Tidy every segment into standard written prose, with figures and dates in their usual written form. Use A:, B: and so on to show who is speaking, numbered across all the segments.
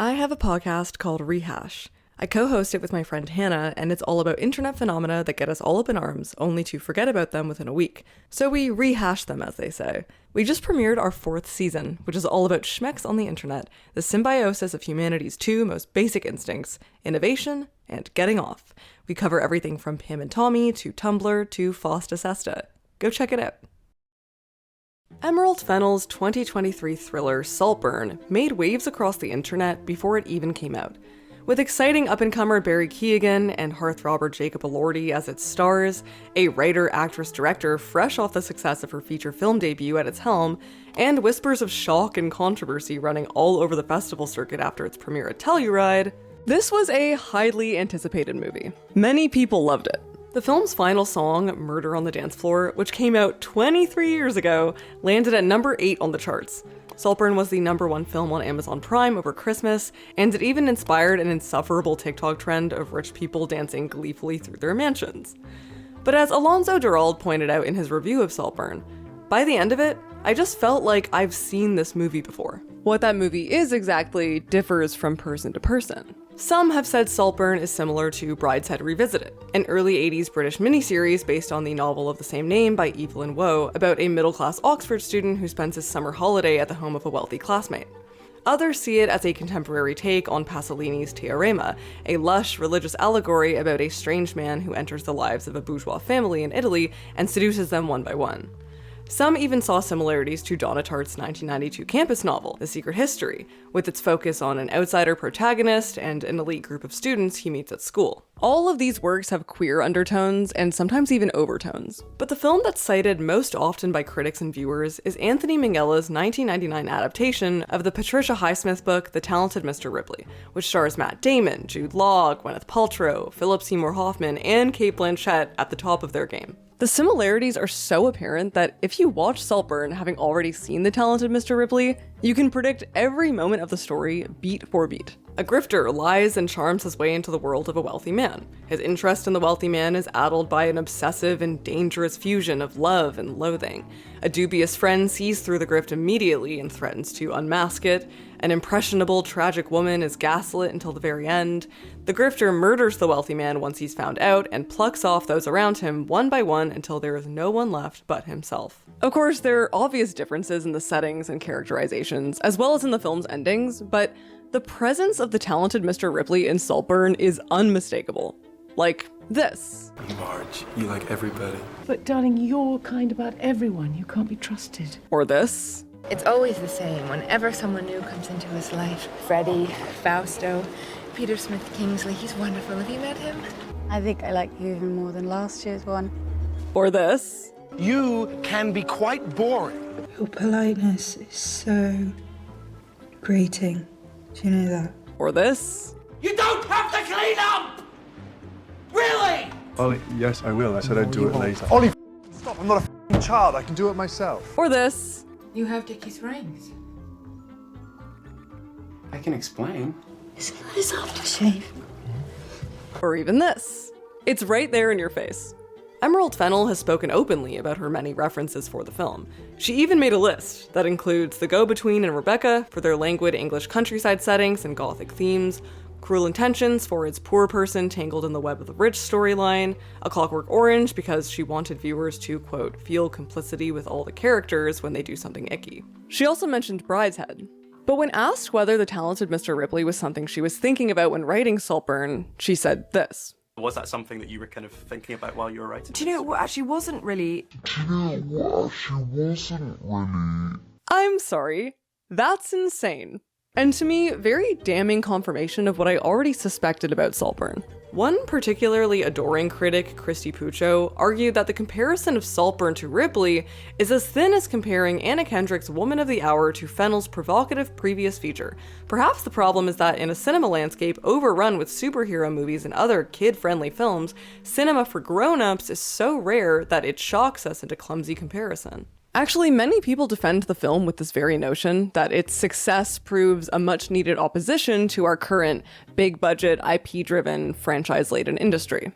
A: I have a podcast called Rehash. I co-host it with my friend Hannah, and it's all about internet phenomena that get us all up in arms, only to forget about them within a week. So we rehash them, as they say. We just premiered our 4th season, which is all about schmecks on the internet, the symbiosis of humanity's two most basic instincts, innovation and getting off. We cover everything from Pim and Tommy to Tumblr to Fosta Sesta. Go check it out. Emerald Fennell's 2023 thriller Saltburn made waves across the internet before it even came out. With exciting up-and-comer Barry Keoghan and hearthrobber Jacob Elordi as its stars, a writer, actress, director fresh off the success of her feature film debut at its helm, and whispers of shock and controversy running all over the festival circuit after its premiere at Telluride, this was a highly anticipated movie. Many people loved it. The film's final song, Murder on the Dance Floor, which came out 23 years ago, landed at number 8 on the charts. Saltburn was the #1 film on Amazon Prime over Christmas, and it even inspired an insufferable TikTok trend of rich people dancing gleefully through their mansions. But as Alonso Durald pointed out in his review of Saltburn, by the end of it, I just felt like I've seen this movie before. What that movie is exactly differs from person to person. Some have said Saltburn is similar to Brideshead Revisited, an early 80s British miniseries based on the novel of the same name by Evelyn Waugh about a middle-class Oxford student who spends his summer holiday at the home of a wealthy classmate. Others see it as a contemporary take on Pasolini's Teorema, a lush religious allegory about a strange man who enters the lives of a bourgeois family in Italy and seduces them one by one. Some even saw similarities to Donna Tartt's 1992 campus novel, The Secret History, with its focus on an outsider protagonist and an elite group of students he meets at school. All of these works have queer undertones and sometimes even overtones. But the film that's cited most often by critics and viewers is Anthony Minghella's 1999 adaptation of the Patricia Highsmith book The Talented Mr. Ripley, which stars Matt Damon, Jude Law, Gwyneth Paltrow, Philip Seymour Hoffman, and Cate Blanchett at the top of their game. The similarities are so apparent that if you watch Saltburn having already seen The Talented Mr. Ripley, you can predict every moment of the story beat for beat. A grifter lies and charms his way into the world of a wealthy man. His interest in the wealthy man is addled by an obsessive and dangerous fusion of love and loathing. A dubious friend sees through the grift immediately and threatens to unmask it. An impressionable, tragic woman is gaslit until the very end. The grifter murders the wealthy man once he's found out and plucks off those around him one by one until there is no one left but himself. Of course, there are obvious differences in the settings and characterizations, as well as in the film's endings, but the presence of the talented Mr. Ripley in Saltburn is unmistakable. Like this.
B: Marge, you like everybody.
C: But darling, you're kind about everyone. You can't be trusted.
A: Or this.
D: It's always the same whenever someone new comes into his life. Freddie, Fausto, Peter Smith Kingsley, he's wonderful. Have you met him?
E: I think I like you even more than last year's one.
A: Or this.
F: You can be quite boring.
G: Your politeness is so grating. Do you know that?
A: Or this.
F: You don't have to clean up! Really?
B: Ollie, yes, I will. I said I'd do it later.
H: Ollie, stop. I'm not a child. I can do it myself.
A: Or this.
D: You have Dickie's rings.
B: I can explain.
G: Isn't that his aftershave?
A: Or even this. It's right there in your face. Emerald Fennell has spoken openly about her many references for the film. She even made a list that includes The Go-Between and Rebecca for their languid English countryside settings and gothic themes, Cruel Intentions for its poor person tangled in the web of the rich storyline, A Clockwork Orange because she wanted viewers to, quote, feel complicity with all the characters when they do something icky. She also mentioned Brideshead. But when asked whether The Talented Mr. Ripley was something she was thinking about when writing Saltburn, she said this.
I: Was that something that you were kind of thinking about while you were writing?
J: Do you know what actually wasn't really?
A: I'm sorry. That's insane. And to me, very damning confirmation of what I already suspected about Saltburn. One particularly adoring critic, Christy Puccio, argued that the comparison of Saltburn to Ripley is as thin as comparing Anna Kendrick's Woman of the Hour to Fennell's provocative previous feature. Perhaps the problem is that in a cinema landscape overrun with superhero movies and other kid-friendly films, cinema for grown-ups is so rare that it shocks us into clumsy comparison. Actually, many people defend the film with this very notion that its success proves a much-needed opposition to our current big-budget, IP-driven, franchise-laden industry.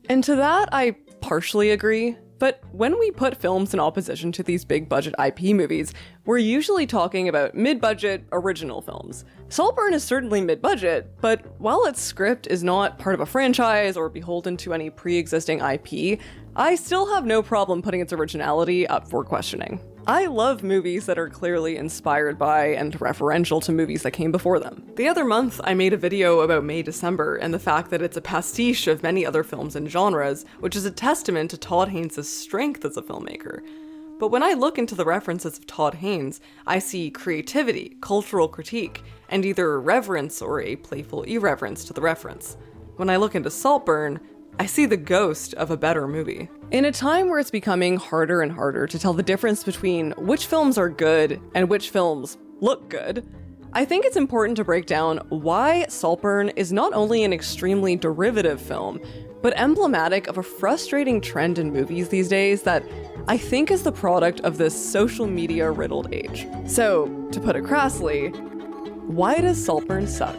A: And to that, I partially agree. But when we put films in opposition to these big budget IP movies, we're usually talking about mid-budget original films. Saltburn is certainly mid-budget, but while its script is not part of a franchise or beholden to any pre-existing IP, I still have no problem putting its originality up for questioning. I love movies that are clearly inspired by and referential to movies that came before them. The other month, I made a video about May December and the fact that it's a pastiche of many other films and genres, which is a testament to Todd Haynes' strength as a filmmaker. But when I look into the references of Todd Haynes, I see creativity, cultural critique, and either reverence or a playful irreverence to the reference. When I look into Saltburn, I see the ghost of a better movie. In a time where it's becoming harder and harder to tell the difference between which films are good and which films look good, I think it's important to break down why Saltburn is not only an extremely derivative film, but emblematic of a frustrating trend in movies these days that I think is the product of this social media riddled age. So, to put it crassly, why does Saltburn suck?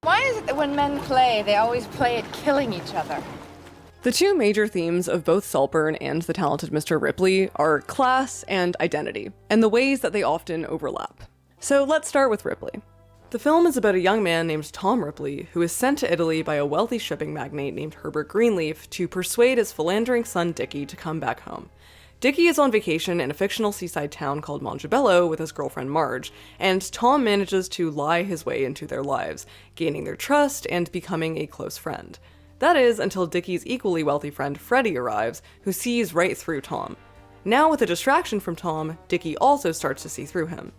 D: Why is it that when men play, they always play at killing each other?
A: The two major themes of both Saltburn and The Talented Mr. Ripley are class and identity, and the ways that they often overlap. So let's start with Ripley. The film is about a young man named Tom Ripley who is sent to Italy by a wealthy shipping magnate named Herbert Greenleaf to persuade his philandering son Dickie to come back home. Dickie is on vacation in a fictional seaside town called Mongebello with his girlfriend Marge, and Tom manages to lie his way into their lives, gaining their trust and becoming a close friend. That is, until Dickie's equally wealthy friend Freddie arrives, who sees right through Tom. Now with a distraction from Tom, Dickie also starts to see through him.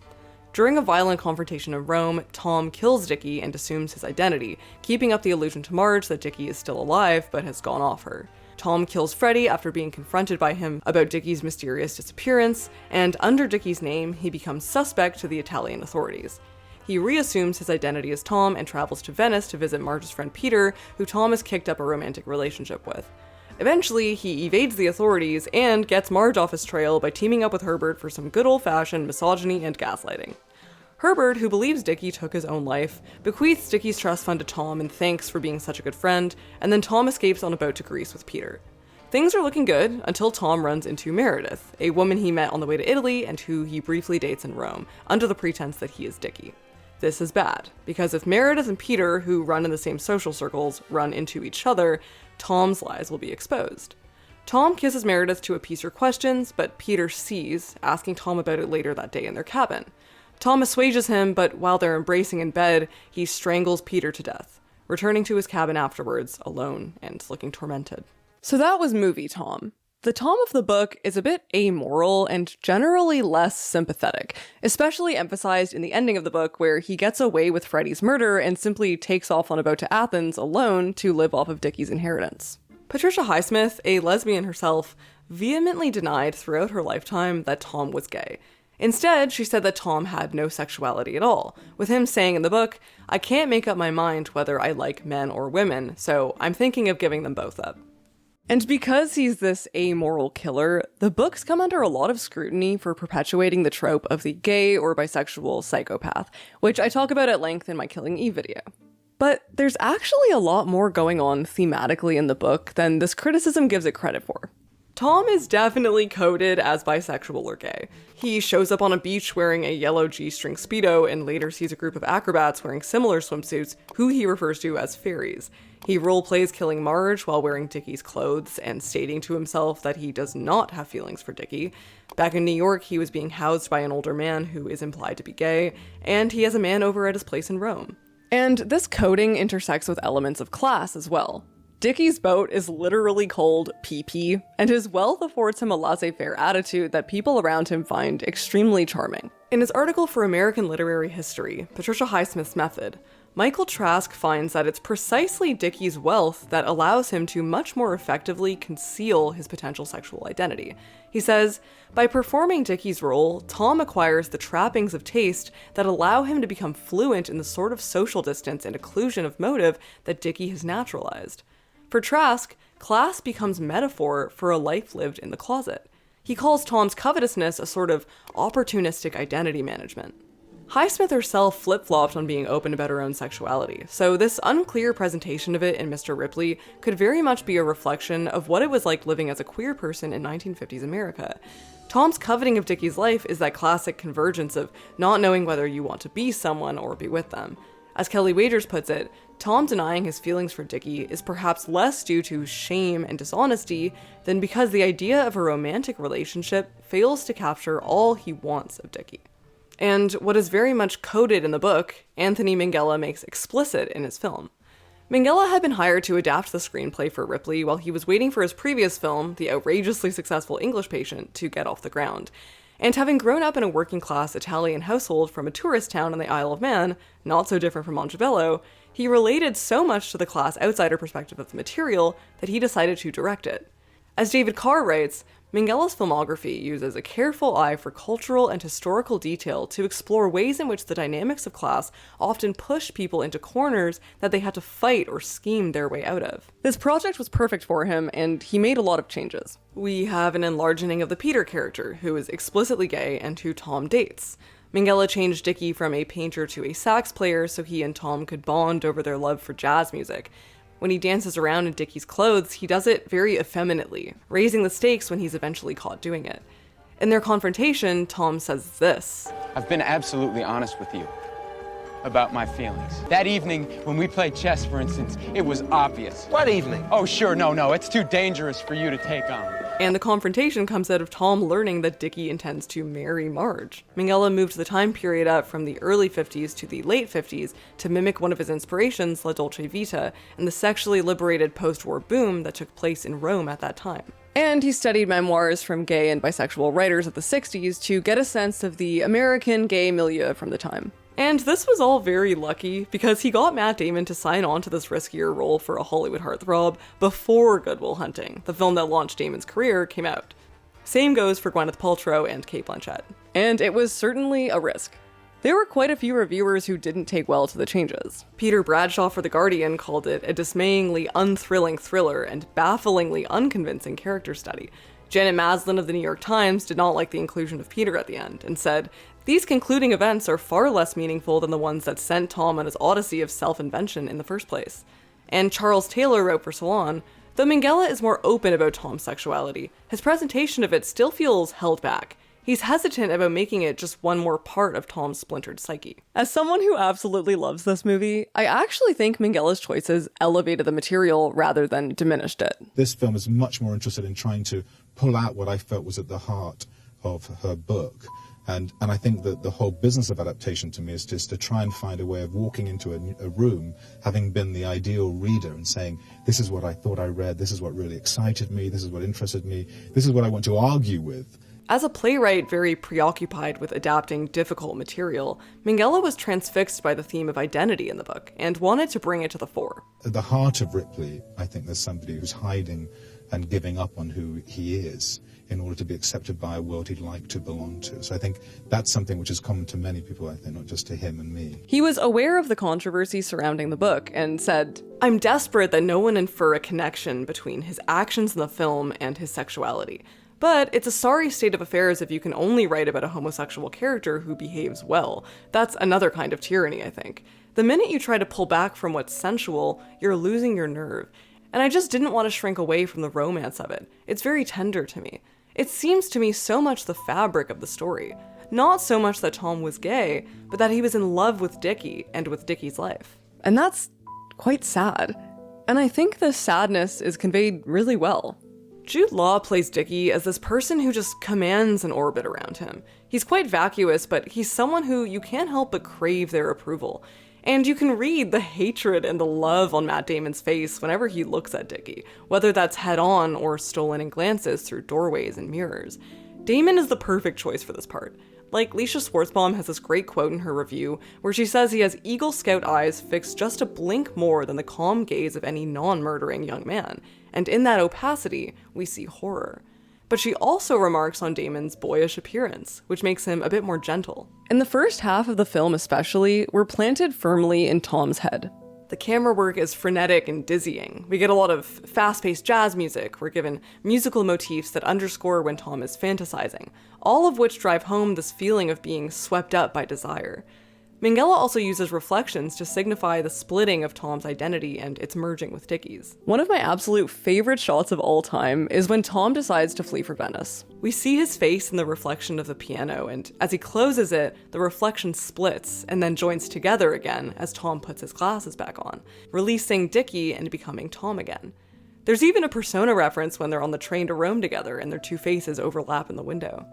A: During a violent confrontation in Rome, Tom kills Dickie and assumes his identity, keeping up the illusion to Marge that Dickie is still alive but has gone off her. Tom kills Freddie after being confronted by him about Dickie's mysterious disappearance, and under Dickie's name, he becomes suspect to the Italian authorities. He reassumes his identity as Tom and travels to Venice to visit Marge's friend Peter, who Tom has kicked up a romantic relationship with. Eventually, he evades the authorities and gets Marge off his trail by teaming up with Herbert for some good old-fashioned misogyny and gaslighting. Herbert, who believes Dickie took his own life, bequeaths Dickie's trust fund to Tom and thanks for being such a good friend, and then Tom escapes on a boat to Greece with Peter. Things are looking good until Tom runs into Meredith, a woman he met on the way to Italy and who he briefly dates in Rome, under the pretense that he is Dickie. This is bad, because if Meredith and Peter, who run in the same social circles, run into each other, Tom's lies will be exposed. Tom kisses Meredith to appease her questions, but Peter sees, asking Tom about it later that day in their cabin. Tom assuages him, but while they're embracing in bed, he strangles Peter to death, returning to his cabin afterwards, alone and looking tormented. So that was movie Tom. The Tom of the book is a bit amoral and generally less sympathetic, especially emphasized in the ending of the book where he gets away with Freddie's murder and simply takes off on a boat to Athens alone to live off of Dickie's inheritance. Patricia Highsmith, a lesbian herself, vehemently denied throughout her lifetime that Tom was gay. Instead, she said that Tom had no sexuality at all, with him saying in the book, "I can't make up my mind whether I like men or women, so I'm thinking of giving them both up." And because he's this amoral killer, the books come under a lot of scrutiny for perpetuating the trope of the gay or bisexual psychopath, which I talk about at length in my Killing Eve video. But there's actually a lot more going on thematically in the book than this criticism gives it credit for. Tom is definitely coded as bisexual or gay. He shows up on a beach wearing a yellow G-string Speedo and later sees a group of acrobats wearing similar swimsuits, who he refers to as fairies. He roleplays killing Marge while wearing Dickie's clothes and stating to himself that he does not have feelings for Dickie. Back in New York, he was being housed by an older man who is implied to be gay, and he has a man over at his place in Rome. And this coding intersects with elements of class as well. Dickie's boat is literally called PP, and his wealth affords him a laissez-faire attitude that people around him find extremely charming. In his article for American Literary History, Patricia Highsmith's Method, Michael Trask finds that it's precisely Dickie's wealth that allows him to much more effectively conceal his potential sexual identity. He says, by performing Dickie's role, Tom acquires the trappings of taste that allow him to become fluent in the sort of social distance and occlusion of motive that Dickie has naturalized. For Trask, class becomes metaphor for a life lived in the closet. He calls Tom's covetousness a sort of opportunistic identity management. Highsmith herself flip-flopped on being open about her own sexuality, so this unclear presentation of it in Mr. Ripley could very much be a reflection of what it was like living as a queer person in 1950s America. Tom's coveting of Dickie's life is that classic convergence of not knowing whether you want to be someone or be with them. As Kelly Wagers puts it, Tom denying his feelings for Dickie is perhaps less due to shame and dishonesty than because the idea of a romantic relationship fails to capture all he wants of Dickie. And what is very much coded in the book, Anthony Minghella makes explicit in his film. Minghella had been hired to adapt the screenplay for Ripley while he was waiting for his previous film, the outrageously successful English Patient, to get off the ground. And having grown up in a working-class Italian household from a tourist town on the Isle of Man, not so different from Montebello, he related so much to the class outsider perspective of the material that he decided to direct it. As David Carr writes, Minghella's filmography uses a careful eye for cultural and historical detail to explore ways in which the dynamics of class often push people into corners that they had to fight or scheme their way out of. This project was perfect for him, and he made a lot of changes. We have an enlarging of the Peter character, who is explicitly gay and who Tom dates. Minghella changed Dickie from a painter to a sax player so he and Tom could bond over their love for jazz music. When he dances around in Dickie's clothes, he does it very effeminately, raising the stakes when he's eventually caught doing it. In their confrontation, Tom says this:
K: I've been absolutely honest with you about my feelings. That evening, when we played chess, for instance, it was obvious.
F: What evening?
K: Oh, sure, no, it's too dangerous for you to take on.
A: And the confrontation comes out of Tom learning that Dickie intends to marry Marge. Minghella moved the time period up from the early 50s to the late 50s to mimic one of his inspirations, La Dolce Vita, and the sexually liberated post-war boom that took place in Rome at that time. And he studied memoirs from gay and bisexual writers of the 60s to get a sense of the American gay milieu from the time. And this was all very lucky, because he got Matt Damon to sign on to this riskier role for a Hollywood heartthrob before Good Will Hunting, the film that launched Damon's career, came out. Same goes for Gwyneth Paltrow and Cate Blanchett. And it was certainly a risk. There were quite a few reviewers who didn't take well to the changes. Peter Bradshaw for The Guardian called it a dismayingly unthrilling thriller and bafflingly unconvincing character study. Janet Maslin of the New York Times did not like the inclusion of Peter at the end and said, "These concluding events are far less meaningful than the ones that sent Tom on his odyssey of self-invention in the first place." And Charles Taylor wrote for Salon, "Though Minghella is more open about Tom's sexuality, his presentation of it still feels held back. He's hesitant about making it just one more part of Tom's splintered psyche." As someone who absolutely loves this movie, I actually think Minghella's choices elevated the material rather than diminished it.
L: This film is much more interested in trying to pull out what I felt was at the heart of her book. And I think that the whole business of adaptation to me is just to try and find a way of walking into a room, having been the ideal reader and saying, this is what I thought I read, this is what really excited me, this is what interested me, this is what I want to argue with.
A: As a playwright very preoccupied with adapting difficult material, Minghella was transfixed by the theme of identity in the book and wanted to bring it to the fore.
L: At the heart of Ripley, I think there's somebody who's hiding and giving up on who he is in order to be accepted by a world he'd like to belong to. So I think that's something which is common to many people, I think, not just to him and me.
A: He was aware of the controversy surrounding the book and said, "I'm desperate that no one infer a connection between his actions in the film and his sexuality. But it's a sorry state of affairs if you can only write about a homosexual character who behaves well. That's another kind of tyranny, I think. The minute you try to pull back from what's sensual, you're losing your nerve. And I just didn't want to shrink away from the romance of it. It's very tender to me. It seems to me so much the fabric of the story. Not so much that Tom was gay, but that he was in love with Dickie and with Dickie's life." And that's quite sad. And I think the sadness is conveyed really well. Jude Law plays Dickie as this person who just commands an orbit around him. He's quite vacuous, but he's someone who you can't help but crave their approval. And you can read the hatred and the love on Matt Damon's face whenever he looks at Dickie, whether that's head-on or stolen in glances through doorways and mirrors. Damon is the perfect choice for this part. Like, Leisha Schwartzbaum has this great quote in her review where she says he has Eagle Scout eyes fixed just a blink more than the calm gaze of any non-murdering young man, and in that opacity, we see horror. But she also remarks on Damon's boyish appearance, which makes him a bit more gentle. In the first half of the film especially, we're planted firmly in Tom's head. The camera work is frenetic and dizzying. We get a lot of fast-paced jazz music. We're given musical motifs that underscore when Tom is fantasizing, all of which drive home this feeling of being swept up by desire. Minghella also uses reflections to signify the splitting of Tom's identity and its merging with Dickie's. One of my absolute favorite shots of all time is when Tom decides to flee for Venice. We see his face in the reflection of the piano, and as he closes it, the reflection splits and then joins together again as Tom puts his glasses back on, releasing Dickie and becoming Tom again. There's even a Persona reference when they're on the train to Rome together and their two faces overlap in the window.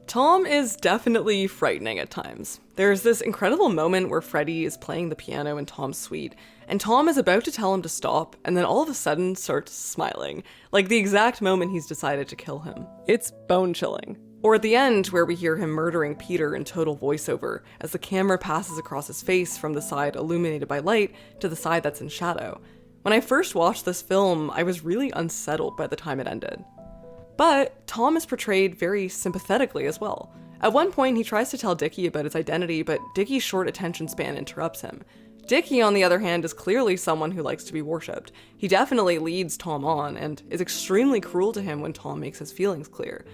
A: Tom is definitely frightening at times. There's this incredible moment where Freddy is playing the piano in Tom's suite, and Tom is about to tell him to stop, and then all of a sudden starts smiling, like the exact moment he's decided to kill him. It's bone-chilling. Or at the end, where we hear him murdering Peter in total voiceover, as the camera passes across his face from the side illuminated by light to the side that's in shadow. When I first watched this film, I was really unsettled by the time it ended. But Tom is portrayed very sympathetically as well. At one point, he tries to tell Dickie about his identity, but Dickie's short attention span interrupts him. Dickie, on the other hand, is clearly someone who likes to be worshipped. He definitely leads Tom on, and is extremely cruel to him when Tom makes his feelings clear.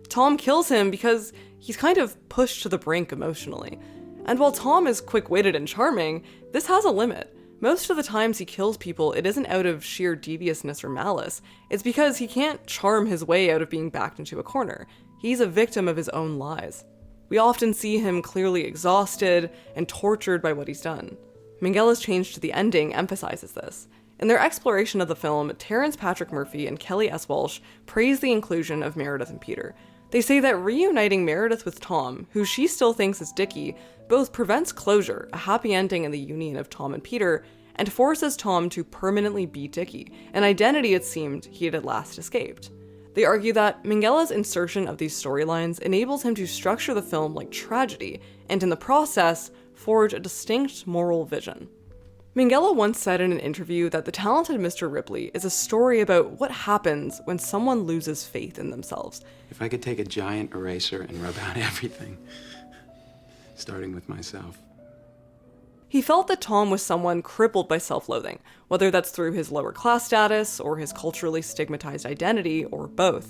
A: Tom kills him because he's kind of pushed to the brink emotionally. And while Tom is quick-witted and charming, this has a limit. Most of the times he kills people, it isn't out of sheer deviousness or malice. It's because he can't charm his way out of being backed into a corner. He's a victim of his own lies. We often see him clearly exhausted and tortured by what he's done. Minghella's change to the ending emphasizes this. In their exploration of the film, Terrence Patrick Murphy and Kelly S. Walsh praise the inclusion of Meredith and Peter. They say that reuniting Meredith with Tom, who she still thinks is Dickie, both prevents closure, a happy ending in the union of Tom and Peter, and forces Tom to permanently be Dickie, an identity it seemed he had at last escaped. They argue that Minghella's insertion of these storylines enables him to structure the film like tragedy, and in the process, forge a distinct moral vision. Minghella once said in an interview that The Talented Mr. Ripley is a story about what happens when someone loses faith in themselves.
B: If I could take a giant eraser and rub out everything, starting with myself.
A: He felt that Tom was someone crippled by self-loathing, whether that's through his lower class status or his culturally stigmatized identity, or both.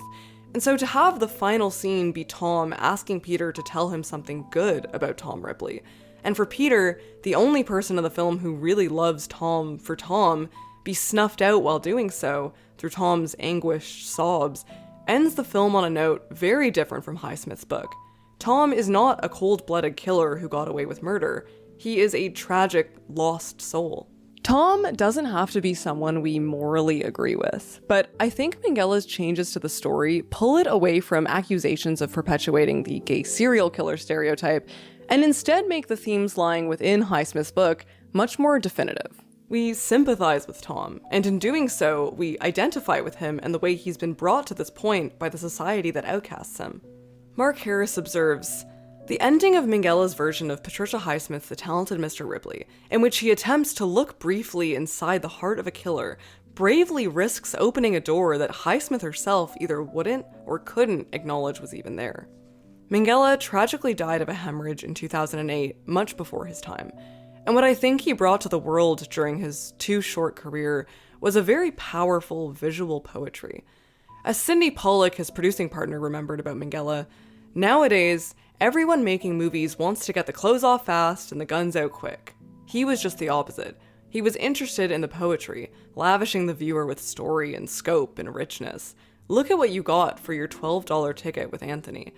A: And so to have the final scene be Tom asking Peter to tell him something good about Tom Ripley, and for Peter, the only person in the film who really loves Tom for Tom, be snuffed out while doing so through Tom's anguished sobs, ends the film on a note very different from Highsmith's book. Tom is not a cold-blooded killer who got away with murder. He is a tragic, lost soul. Tom doesn't have to be someone we morally agree with, but I think Minghella's changes to the story pull it away from accusations of perpetuating the gay serial killer stereotype, and instead make the themes lying within Highsmith's book much more definitive. We sympathize with Tom, and in doing so, we identify with him and the way he's been brought to this point by the society that outcasts him. Mark Harris observes, "The ending of Minghella's version of Patricia Highsmith's The Talented Mr. Ripley, in which he attempts to look briefly inside the heart of a killer, bravely risks opening a door that Highsmith herself either wouldn't or couldn't acknowledge was even there." Minghella tragically died of a hemorrhage in 2008, much before his time. And what I think he brought to the world during his too short career was a very powerful visual poetry. As Sidney Pollack, his producing partner, remembered about Minghella, nowadays, everyone making movies wants to get the clothes off fast and the guns out quick. He was just the opposite. He was interested in the poetry, lavishing the viewer with story and scope and richness. Look at what you got for your $12 ticket with Anthony.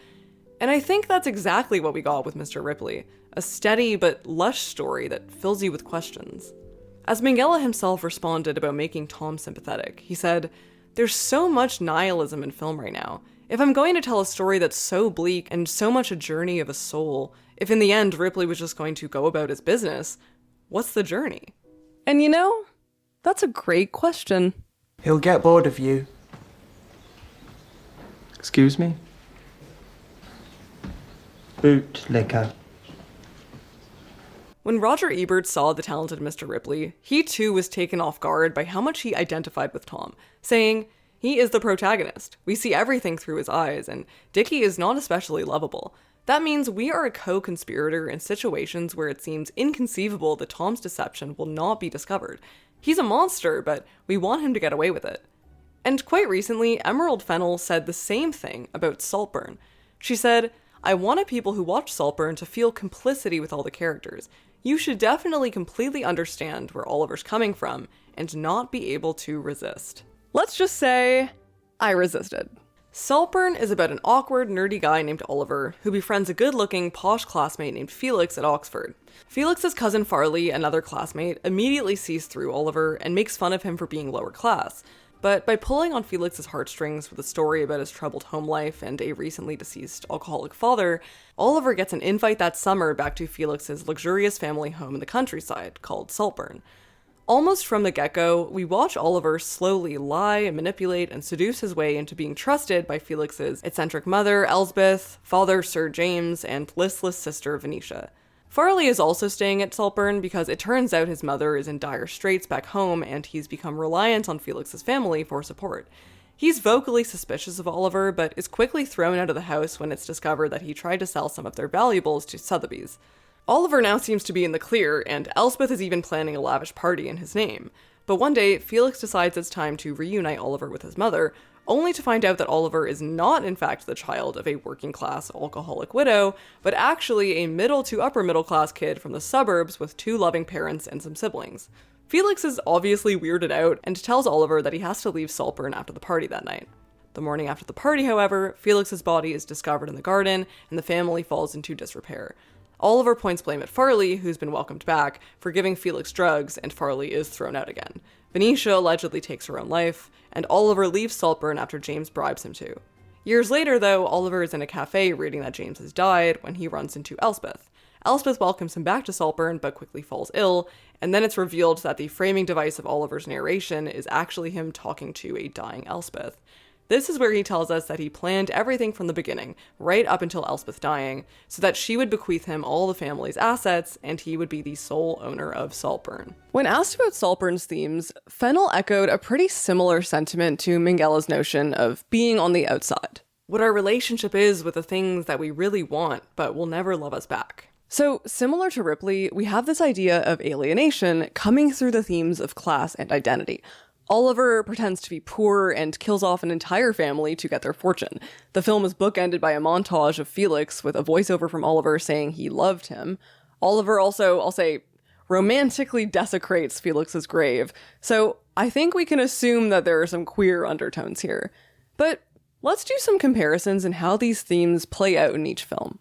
A: And I think that's exactly what we got with Mr. Ripley, a steady but lush story that fills you with questions. As Minghella himself responded about making Tom sympathetic, he said, "There's so much nihilism in film right now. If I'm going to tell a story that's so bleak and so much a journey of a soul, if in the end Ripley was just going to go about his business, What's the journey? And you know, that's a great question.
M: He'll get bored of you.
N: Excuse me?
M: Bootlicker.
A: When Roger Ebert saw The Talented Mr. Ripley, he too was taken off guard by how much he identified with Tom, saying, "He is the protagonist. We see everything through his eyes, and Dickie is not especially lovable. That means we are a co-conspirator in situations where it seems inconceivable that Tom's deception will not be discovered. He's a monster, but we want him to get away with it." And quite recently, Emerald Fennell said the same thing about Saltburn. She said, "I wanted people who watch Saltburn to feel complicity with all the characters. You should definitely completely understand where Oliver's coming from and not be able to resist." Let's just say, I resisted. Saltburn is about an awkward, nerdy guy named Oliver who befriends a good-looking, posh classmate named Felix at Oxford. Felix's cousin Farley, another classmate, immediately sees through Oliver and makes fun of him for being lower class. But by pulling on Felix's heartstrings with a story about his troubled home life and a recently deceased alcoholic father, Oliver gets an invite that summer back to Felix's luxurious family home in the countryside called Saltburn. Almost from the get-go, we watch Oliver slowly lie, manipulate, and seduce his way into being trusted by Felix's eccentric mother, Elsbeth, father, Sir James, and listless sister, Venetia. Farley is also staying at Saltburn because it turns out his mother is in dire straits back home and he's become reliant on Felix's family for support. He's vocally suspicious of Oliver, but is quickly thrown out of the house when it's discovered that he tried to sell some of their valuables to Sotheby's. Oliver now seems to be in the clear, and Elspeth is even planning a lavish party in his name. But one day, Felix decides it's time to reunite Oliver with his mother, only to find out that Oliver is not in fact the child of a working-class alcoholic widow, but actually a middle to upper-middle-class kid from the suburbs with 2 loving parents and some siblings. Felix is obviously weirded out and tells Oliver that he has to leave Saltburn after the party that night. The morning after the party, however, Felix's body is discovered in the garden, and the family falls into disrepair. Oliver points blame at Farley, who's been welcomed back, for giving Felix drugs, and Farley is thrown out again. Venetia allegedly takes her own life, and Oliver leaves Saltburn after James bribes him to. Years later, though, Oliver is in a cafe reading that James has died when he runs into Elspeth. Elspeth welcomes him back to Saltburn, but quickly falls ill, and then it's revealed that the framing device of Oliver's narration is actually him talking to a dying Elspeth. This is where he tells us that he planned everything from the beginning, right up until Elspeth dying, so that she would bequeath him all the family's assets, and he would be the sole owner of Saltburn. When asked about Saltburn's themes, Fennell echoed a pretty similar sentiment to Minghella's notion of being on the outside. What our relationship is with the things that we really want, but will never love us back. So, similar to Ripley, we have this idea of alienation coming through the themes of class and identity. Oliver pretends to be poor and kills off an entire family to get their fortune. The film is bookended by a montage of Felix with a voiceover from Oliver saying he loved him. Oliver also, I'll say, romantically desecrates Felix's grave. So I think we can assume that there are some queer undertones here. But let's do some comparisons in how these themes play out in each film.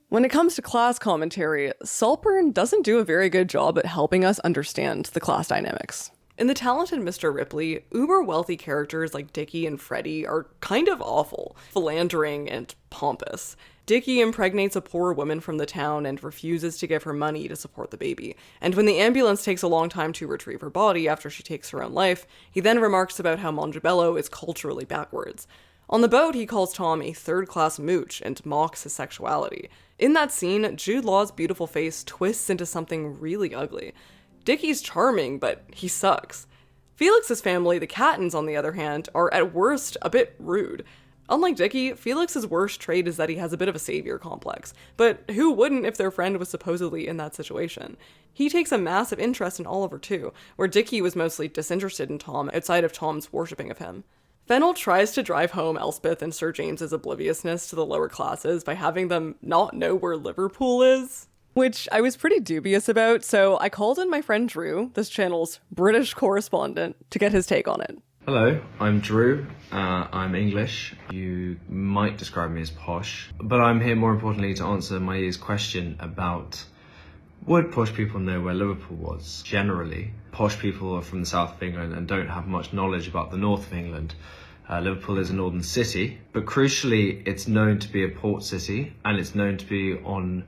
A: When it comes to class commentary, Saltburn doesn't do a very good job at helping us understand the class dynamics. In The Talented Mr. Ripley, uber-wealthy characters like Dickie and Freddie are kind of awful, philandering and pompous. Dickie impregnates a poor woman from the town and refuses to give her money to support the baby. And when the ambulance takes a long time to retrieve her body after she takes her own life, he then remarks about how Montebello is culturally backwards. On the boat, he calls Tom a third-class mooch and mocks his sexuality. In that scene, Jude Law's beautiful face twists into something really ugly. Dickie's charming, but he sucks. Felix's family, the Cattons, on the other hand, are at worst a bit rude. Unlike Dickie, Felix's worst trait is that he has a bit of a savior complex, but who wouldn't if their friend was supposedly in that situation? He takes a massive interest in Oliver too, where Dickie was mostly disinterested in Tom outside of Tom's worshipping of him. Fennell tries to drive home Elspeth and Sir James's obliviousness to the lower classes by having them not know where Liverpool is, which I was pretty dubious about, so I called in my friend Drew, this channel's British correspondent, to get his take on it.
O: Hello, I'm Drew. I'm English. You might describe me as posh, but I'm here more importantly to answer Maya's question about would posh people know where Liverpool was? Generally, posh people are from the south of England and don't have much knowledge about the north of England. Liverpool is a northern city, but crucially it's known to be a port city and it's known to be on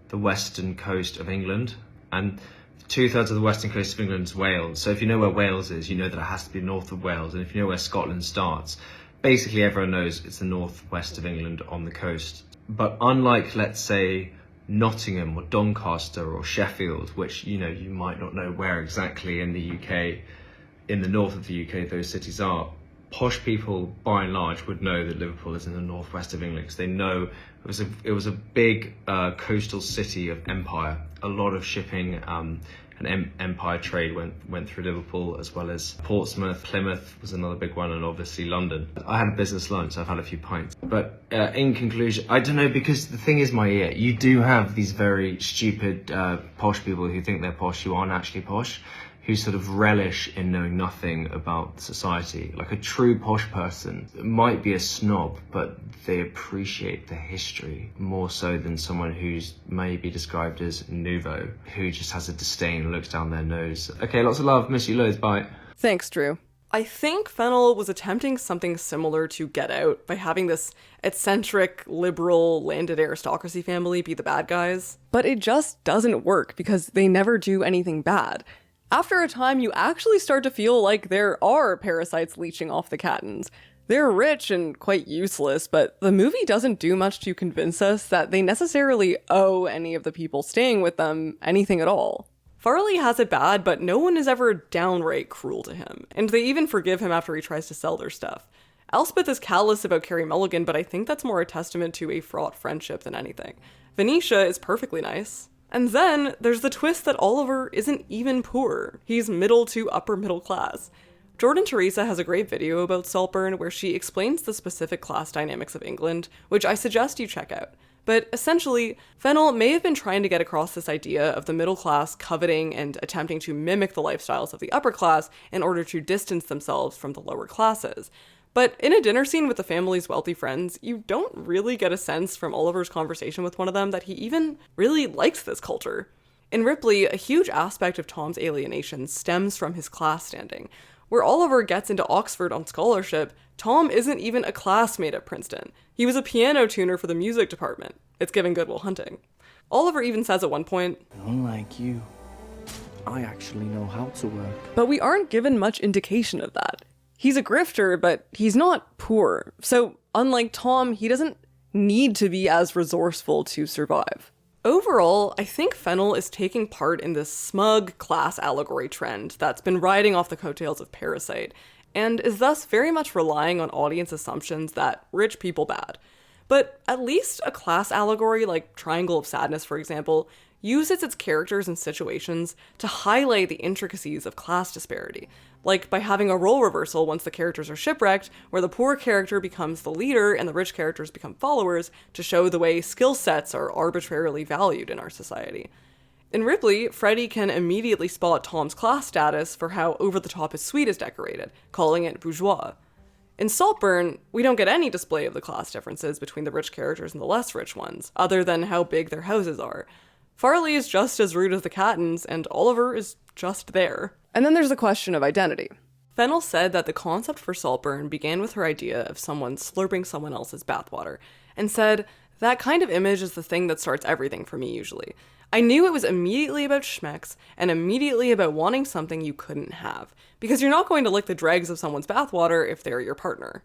O: the western coast of England, and 2/3 of the western coast of England is Wales. So if you know where Wales is, you know that it has to be north of Wales. And if you know where Scotland starts, basically everyone knows it's the northwest of England on the coast. But unlike, let's say, Nottingham or Doncaster or Sheffield, which, you know, you might not know where exactly in the UK, in the north of the UK, those cities are, posh people, by and large, would know that Liverpool is in the northwest of England, because they know it was a big coastal city of empire. A lot of shipping and empire trade went through Liverpool, as well as Portsmouth. Plymouth was another big one, and obviously London. I had a business lunch, so I've had a few pints. But in conclusion, I don't know, because the thing is, my ear, you do have these very stupid posh people who think they're posh, who aren't actually posh, who sort of relish in knowing nothing about society. Like, a true posh person might be a snob, but they appreciate the history more so than someone who's maybe described as nouveau, who just has a disdain and looks down their nose. Okay, lots of love, miss you loads, bye.
A: Thanks, Drew. I think Fennell was attempting something similar to Get Out by having this eccentric, liberal, landed aristocracy family be the bad guys. But it just doesn't work because they never do anything bad. After a time, you actually start to feel like there are parasites leeching off the Cattons. They're rich and quite useless, but the movie doesn't do much to convince us that they necessarily owe any of the people staying with them anything at all. Farley has it bad, but no one is ever downright cruel to him, and they even forgive him after he tries to sell their stuff. Elspeth is callous about Carrie Mulligan, but I think that's more a testament to a fraught friendship than anything. Venetia is perfectly nice. And then there's the twist that Oliver isn't even poor. He's middle to upper middle class. Jordan Teresa has a great video about Saltburn where she explains the specific class dynamics of England, which I suggest you check out. But essentially, Fennell may have been trying to get across this idea of the middle class coveting and attempting to mimic the lifestyles of the upper class in order to distance themselves from the lower classes. But in a dinner scene with the family's wealthy friends, you don't really get a sense from Oliver's conversation with one of them that he even really likes this culture. In Ripley, a huge aspect of Tom's alienation stems from his class standing. Where Oliver gets into Oxford on scholarship, Tom isn't even a classmate at Princeton. He was a piano tuner for the music department. It's giving Good Will Hunting. Oliver even says at one point,
M: "Unlike you, I actually know how to work."
A: But we aren't given much indication of that. He's a grifter, but he's not poor. So, unlike Tom, he doesn't need to be as resourceful to survive. Overall, I think Fennell is taking part in this smug class allegory trend that's been riding off the coattails of Parasite, and is thus very much relying on audience assumptions that rich people bad. But at least a class allegory like Triangle of Sadness, for example, uses its characters and situations to highlight the intricacies of class disparity, like by having a role reversal once the characters are shipwrecked, where the poor character becomes the leader and the rich characters become followers to show the way skill sets are arbitrarily valued in our society. In Ripley, Freddie can immediately spot Tom's class status for how over-the-top his suite is decorated, calling it bourgeois. In Saltburn, we don't get any display of the class differences between the rich characters and the less rich ones, other than how big their houses are. Farley is just as rude as the Cattons, and Oliver is just there. And then there's the question of identity. Fennell said that the concept for Saltburn began with her idea of someone slurping someone else's bathwater, and said, "That kind of image is the thing that starts everything for me usually. I knew it was immediately about schmecks, and immediately about wanting something you couldn't have, because you're not going to lick the dregs of someone's bathwater if they're your partner."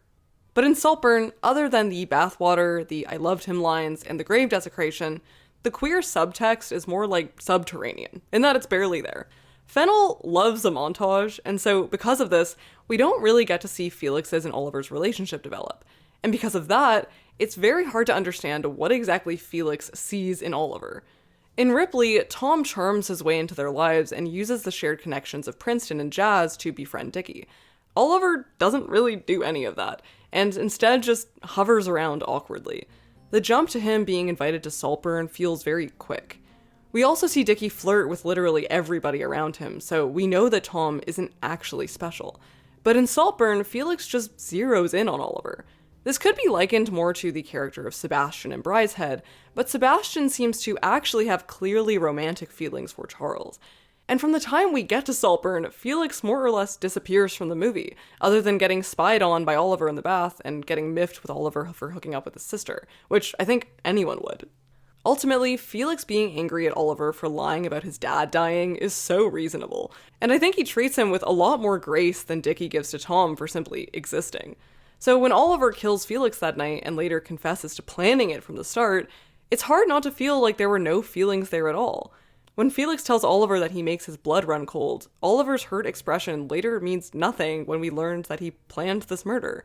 A: But in Saltburn, other than the bathwater, the I loved him lines, and the grave desecration, the queer subtext is more like subterranean, in that it's barely there. Fennell loves a montage, and so because of this, we don't really get to see Felix's and Oliver's relationship develop. And because of that, it's very hard to understand what exactly Felix sees in Oliver. In Ripley, Tom charms his way into their lives and uses the shared connections of Princeton and jazz to befriend Dickie. Oliver doesn't really do any of that, and instead just hovers around awkwardly. The jump to him being invited to Saltburn feels very quick. We also see Dickie flirt with literally everybody around him, so we know that Tom isn't actually special. But in Saltburn, Felix just zeroes in on Oliver. This could be likened more to the character of Sebastian in Brideshead, but Sebastian seems to actually have clearly romantic feelings for Charles. And from the time we get to Saltburn, Felix more or less disappears from the movie, other than getting spied on by Oliver in the bath and getting miffed with Oliver for hooking up with his sister, which I think anyone would. Ultimately, Felix being angry at Oliver for lying about his dad dying is so reasonable, and I think he treats him with a lot more grace than Dickie gives to Tom for simply existing. So when Oliver kills Felix that night and later confesses to planning it from the start, it's hard not to feel like there were no feelings there at all. When Felix tells Oliver that he makes his blood run cold, Oliver's hurt expression later means nothing when we learned that he planned this murder.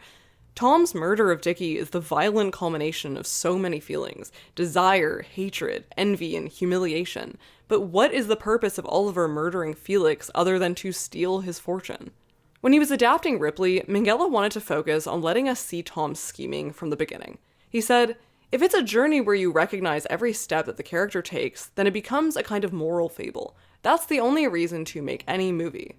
A: Tom's murder of Dickie is the violent culmination of so many feelings: desire, hatred, envy, and humiliation. But what is the purpose of Oliver murdering Felix other than to steal his fortune? When he was adapting Ripley, Minghella wanted to focus on letting us see Tom's scheming from the beginning. He said, "If it's a journey where you recognize every step that the character takes, then it becomes a kind of moral fable. That's the only reason to make any movie."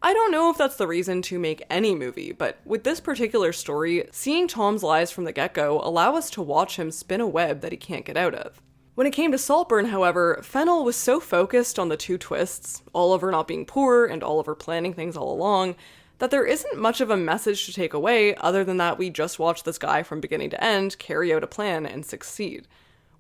A: I don't know if that's the reason to make any movie, but with this particular story, seeing Tom's lies from the get-go allow us to watch him spin a web that he can't get out of. When it came to Saltburn, however, Fennell was so focused on the two twists, Oliver not being poor and Oliver planning things all along, that there isn't much of a message to take away other than that we just watched this guy from beginning to end carry out a plan and succeed.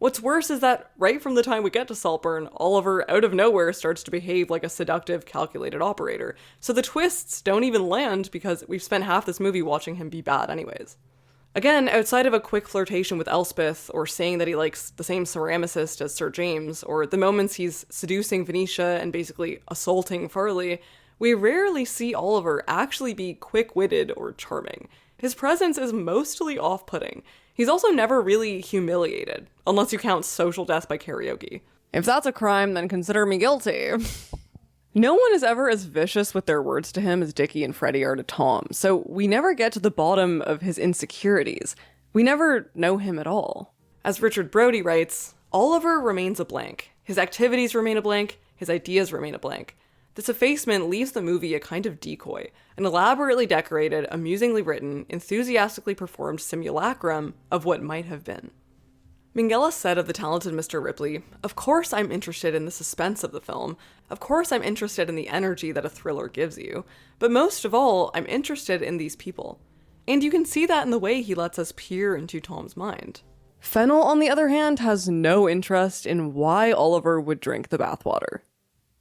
A: What's worse is that right from the time we get to Saltburn, Oliver out of nowhere starts to behave like a seductive, calculated operator. So the twists don't even land because we've spent half this movie watching him be bad anyways. Again, outside of a quick flirtation with Elspeth, or saying that he likes the same ceramicist as Sir James, or the moments he's seducing Venetia and basically assaulting Farley, we rarely see Oliver actually be quick-witted or charming. His presence is mostly off-putting. He's also never really humiliated, unless you count social death by karaoke. If that's a crime, then consider me guilty. No one is ever as vicious with their words to him as Dickie and Freddie are to Tom, so we never get to the bottom of his insecurities. We never know him at all. As Richard Brody writes, Oliver remains a blank. His activities remain a blank, his ideas remain a blank. This effacement leaves the movie a kind of decoy, an elaborately decorated, amusingly written, enthusiastically performed simulacrum of what might have been. Minghella said of the talented Mr. Ripley, "Of course I'm interested in the suspense of the film. Of course I'm interested in the energy that a thriller gives you. But most of all, I'm interested in these people." And you can see that in the way he lets us peer into Tom's mind. Fennell, on the other hand, has no interest in why Oliver would drink the bathwater.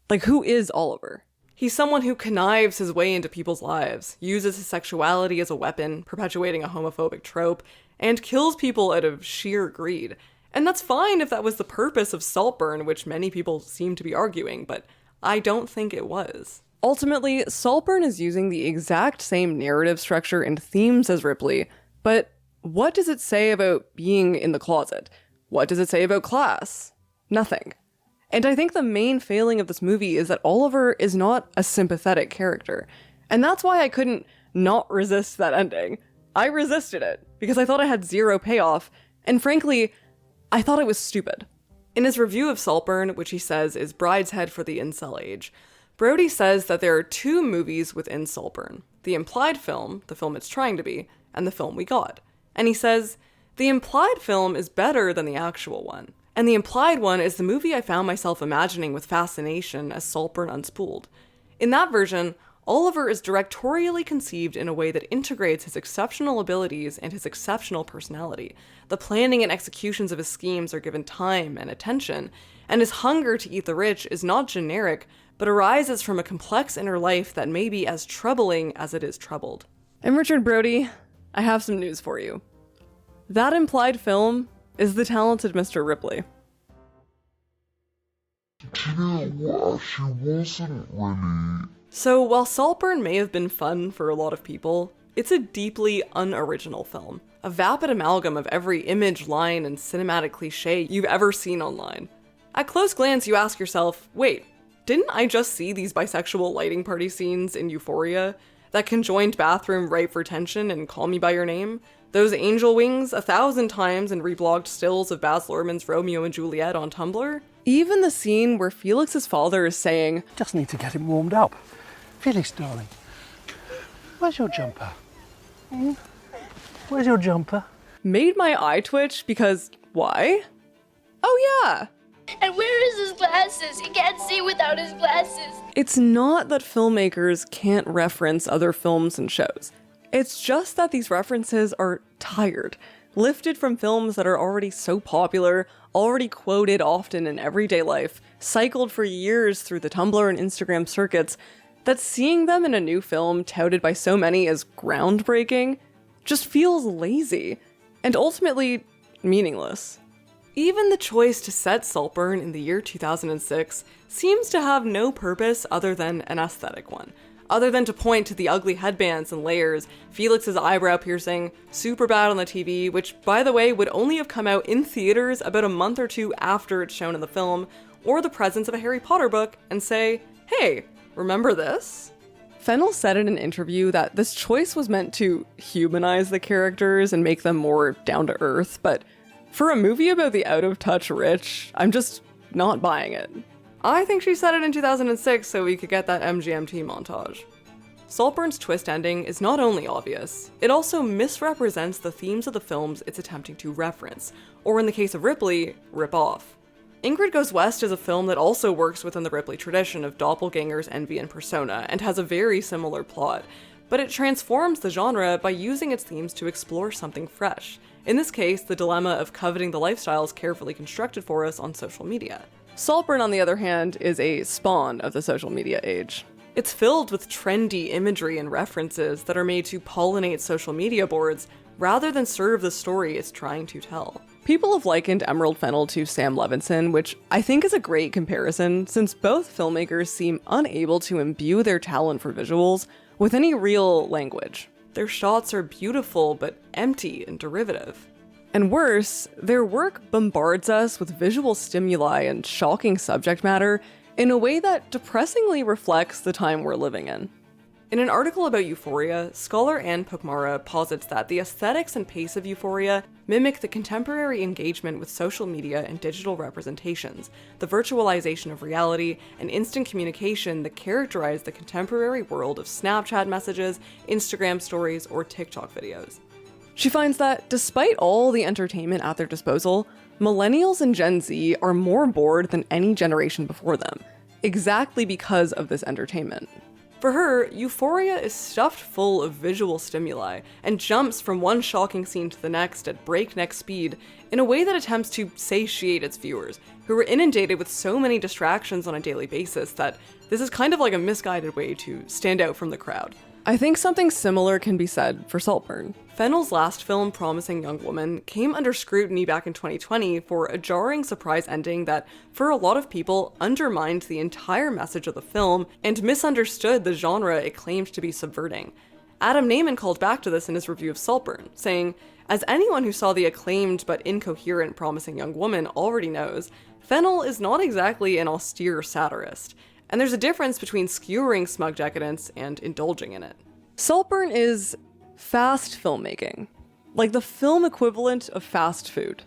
A: Like, who is Oliver? He's someone who connives his way into people's lives, uses his sexuality as a weapon, perpetuating a homophobic trope, and kills people out of sheer greed. And that's fine if that was the purpose of Saltburn, which many people seem to be arguing, but I don't think it was. Ultimately, Saltburn is using the exact same narrative structure and themes as Ripley, but what does it say about being in the closet? What does it say about class? Nothing. And I think the main failing of this movie is that Oliver is not a sympathetic character. And that's why I couldn't not resist that ending. I resisted it, because I thought it had zero payoff, and frankly, I thought it was stupid. In his review of Saltburn, which he says is Brideshead for the Incel age, Brody says that there are two movies within Saltburn: the implied film, the film it's trying to be, and the film we got. And he says, the implied film is better than the actual one. And the implied one is the movie I found myself imagining with fascination as Saltburn unspooled. In that version, Oliver is directorially conceived in a way that integrates his exceptional abilities and his exceptional personality. The planning and executions of his schemes are given time and attention, and his hunger to eat the rich is not generic, but arises from a complex inner life that may be as troubling as it is troubled. And Richard Brody, I have some news for you. That implied film is the talented Mr. Ripley.
N: You know what? She wasn't really...
A: So while Saltburn may have been fun for a lot of people, it's a deeply unoriginal film. A vapid amalgam of every image, line, and cinematic cliche you've ever seen online. At close glance, you ask yourself, wait, didn't I just see these bisexual lighting party scenes in Euphoria? That conjoined bathroom ripe for tension and Call Me By Your Name? Those angel wings 1,000 times in reblogged stills of Baz Luhrmann's Romeo and Juliet on Tumblr? Even the scene where Felix's father is saying,
P: "Just need to get him warmed up. Felix, darling, where's your jumper? Where's your jumper?"
A: made my eye twitch because, why? Oh yeah!
Q: And where is his glasses? He can't see without his glasses.
A: It's not that filmmakers can't reference other films and shows. It's just that these references are tired, lifted from films that are already so popular, already quoted often in everyday life, cycled for years through the Tumblr and Instagram circuits, that seeing them in a new film touted by so many as groundbreaking just feels lazy, and ultimately meaningless. Even the choice to set Saltburn in the year 2006 seems to have no purpose other than an aesthetic one, other than to point to the ugly headbands and layers, Felix's eyebrow piercing, super bad on the TV, which, by the way, would only have come out in theaters about a month or two after it's shown in the film, or the presence of a Harry Potter book, and say, hey, remember this? Fennell said in an interview that this choice was meant to humanize the characters and make them more down-to-earth, but for a movie about the out-of-touch rich, I'm just not buying it. I think she said it in 2006 so we could get that MGMT montage. Saltburn's twist ending is not only obvious, it also misrepresents the themes of the films it's attempting to reference, or in the case of Ripley, rip off. Ingrid Goes West is a film that also works within the Ripley tradition of doppelgangers, envy, and persona, and has a very similar plot, but it transforms the genre by using its themes to explore something fresh. In this case, the dilemma of coveting the lifestyles carefully constructed for us on social media. Saltburn, on the other hand, is a spawn of the social media age. It's filled with trendy imagery and references that are made to pollinate social media boards rather than serve the story it's trying to tell. People have likened Emerald Fennell to Sam Levinson, which I think is a great comparison since both filmmakers seem unable to imbue their talent for visuals with any real language. Their shots are beautiful but empty and derivative. And worse, their work bombards us with visual stimuli and shocking subject matter in a way that depressingly reflects the time we're living in. In an article about Euphoria, scholar Anne Pukmara posits that the aesthetics and pace of Euphoria mimic the contemporary engagement with social media and digital representations, the virtualization of reality, and instant communication that characterize the contemporary world of Snapchat messages, Instagram stories, or TikTok videos. She finds that, despite all the entertainment at their disposal, millennials and Gen Z are more bored than any generation before them, exactly because of this entertainment. For her, Euphoria is stuffed full of visual stimuli and jumps from one shocking scene to the next at breakneck speed in a way that attempts to satiate its viewers, who are inundated with so many distractions on a daily basis that this is kind of like a misguided way to stand out from the crowd. I think something similar can be said for Saltburn. Fennell's last film, Promising Young Woman, came under scrutiny back in 2020 for a jarring surprise ending that, for a lot of people, undermined the entire message of the film and misunderstood the genre it claimed to be subverting. Adam Naiman called back to this in his review of Saltburn, saying, "As anyone who saw the acclaimed but incoherent Promising Young Woman already knows, Fennell is not exactly an austere satirist, and there's a difference between skewering smug decadence and indulging in it." Saltburn is fast filmmaking, like the film equivalent of fast food.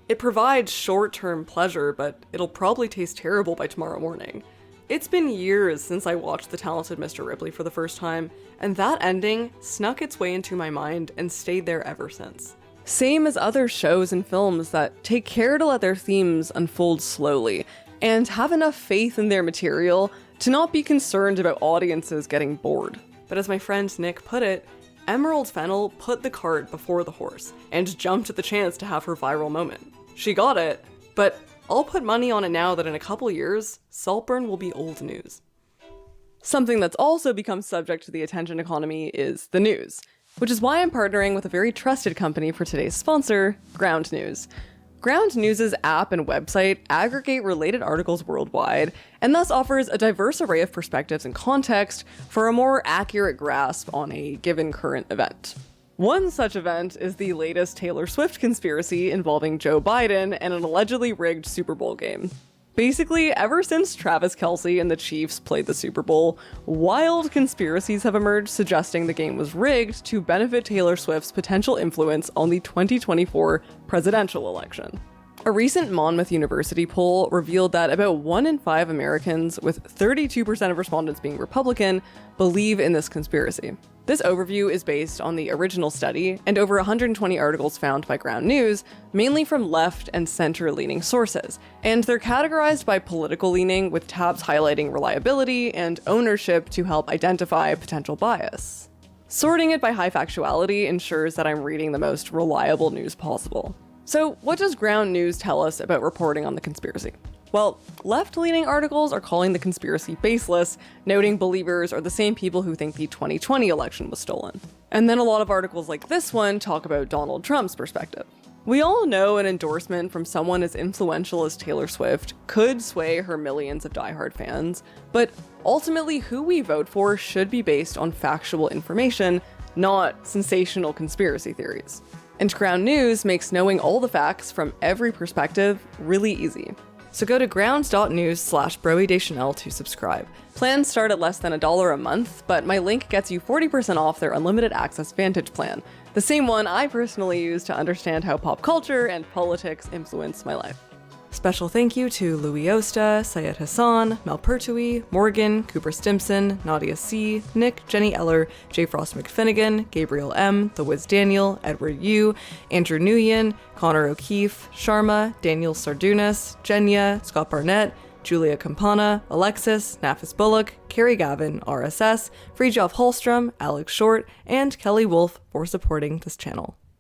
A: It provides short-term pleasure, but it'll probably taste terrible by tomorrow morning. It's been years since I watched The Talented Mr. Ripley for the first time, and that ending snuck its way into my mind and stayed there ever since. Same as other shows and films that take care to let their themes unfold slowly, and have enough faith in their material to not be concerned about audiences getting bored. But as my friend Nick put it, Emerald Fennell put the cart before the horse, and jumped at the chance to have her viral moment. She got it, but I'll put money on it now that in a couple years, Saltburn will be old news. Something that's also become subject to the attention economy is the news, which is why I'm partnering with a very trusted company for today's sponsor, Ground News. Ground News' app and website aggregate related articles worldwide, and thus offers a diverse array of perspectives and context for a more accurate grasp on a given current event. One such event is the latest Taylor Swift conspiracy involving Joe Biden and an allegedly rigged Super Bowl game. Basically, ever since Travis Kelce and the Chiefs played the Super Bowl, wild conspiracies have emerged suggesting the game was rigged to benefit Taylor Swift's potential influence on the 2024 presidential election. A recent Monmouth University poll revealed that about 1 in 5 Americans, with 32% of respondents being Republican, believe in this conspiracy. This overview is based on the original study and over 120 articles found by Ground News, mainly from left and center-leaning sources, and they're categorized by political leaning with tabs highlighting reliability and ownership to help identify potential bias. Sorting it by high factuality ensures that I'm reading the most reliable news possible. So what does ground news tell us about reporting on the conspiracy? Well, left-leaning articles are calling the conspiracy baseless, noting believers are the same people who think the 2020 election was stolen. And then a lot of articles like this one talk about Donald Trump's perspective. We all know an endorsement from someone as influential as Taylor Swift could sway her millions of diehard fans, but ultimately who we vote for should be based on factual information, not sensational conspiracy theories. And Ground News makes knowing all the facts from every perspective really easy. So go to grounds.news/BrodyDeschanel to subscribe. Plans start at less than $1 a month, but my link gets you 40% off their unlimited access Vantage plan, the same one I personally use to understand how pop culture and politics influence my life. Special thank you to Louis Osta, Syed Hassan, Mel Pertwee, Morgan, Cooper Stimson, Nadia C., Nick, Jenny Eller, J. Frost McFinnigan, Gabriel M., The Wiz Daniel, Edward Yu, Andrew Nguyen, Connor O'Keefe, Sharma, Daniel Sardunas, Jenya, Scott Barnett, Julia Campana, Alexis, Nafis Bullock, Carrie Gavin, RSS, Fridtjof Hallstrom, Alex Short, and Kelly Wolf for supporting this channel.